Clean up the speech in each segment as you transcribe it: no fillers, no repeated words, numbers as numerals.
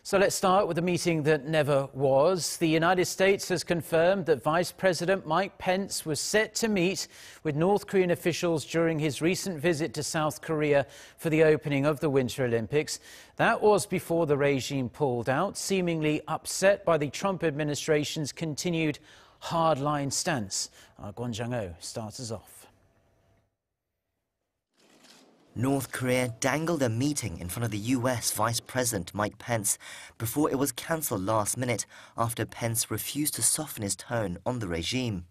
So let's start with a meeting that never was. The United States has confirmed that Vice President Mike Pence was set to meet with North Korean officials during his recent visit to South Korea for the opening of the Winter Olympics. That was before the regime pulled out, seemingly upset by the Trump administration's continued hardline stance. Kwon Jang-ho starts us off. North Korea dangled a meeting in front of the US Vice President Mike Pence before it was cancelled last minute after Pence refused to soften his tone on the regime.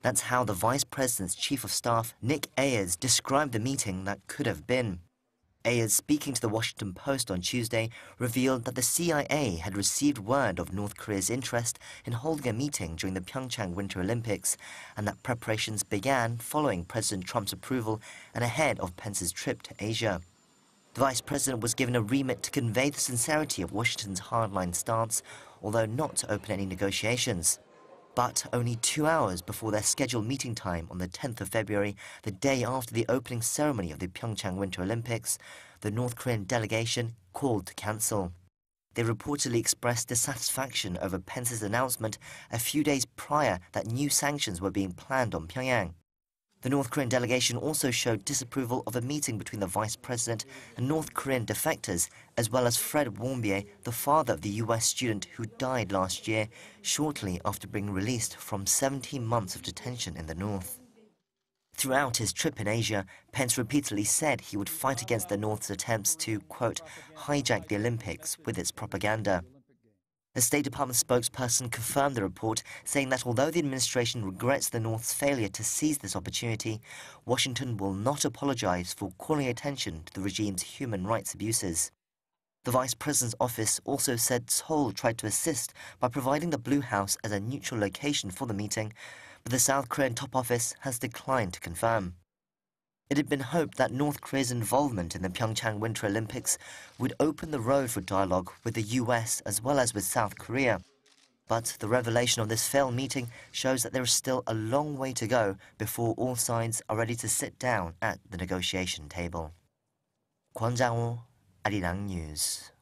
That's how the Vice President's Chief of Staff, Nick Ayers, described the meeting that could have been. Ayers, speaking to the Washington Post on Tuesday, revealed that the CIA had received word of North Korea's interest in holding a meeting during the PyeongChang Winter Olympics, and that preparations began following President Trump's approval and ahead of Pence's trip to Asia. The Vice President was given a remit to convey the sincerity of Washington's hardline stance, although not to open any negotiations. But only 2 hours before their scheduled meeting time on the 10th of February, the day after the opening ceremony of the PyeongChang Winter Olympics, the North Korean delegation called to cancel. They reportedly expressed dissatisfaction over Pence's announcement a few days prior that new sanctions were being planned on Pyongyang. The North Korean delegation also showed disapproval of a meeting between the Vice President and North Korean defectors, as well as Fred Warmbier, the father of the US student who died last year, shortly after being released from 17 months of detention in the North. Throughout his trip in Asia, Pence repeatedly said he would fight against the North's attempts to, quote, hijack the Olympics with its propaganda. A State Department spokesperson confirmed the report, saying that although the administration regrets the North's failure to seize this opportunity, Washington will not apologize for calling attention to the regime's human rights abuses. The Vice President's office also said Seoul tried to assist by providing the Blue House as a neutral location for the meeting, but the South Korean top office has declined to confirm. It had been hoped that North Korea's involvement in the PyeongChang Winter Olympics would open the road for dialogue with the US as well as with South Korea. But the revelation of this failed meeting shows that there is still a long way to go before all sides are ready to sit down at the negotiation table. Kwon Jang-ho, Arirang News.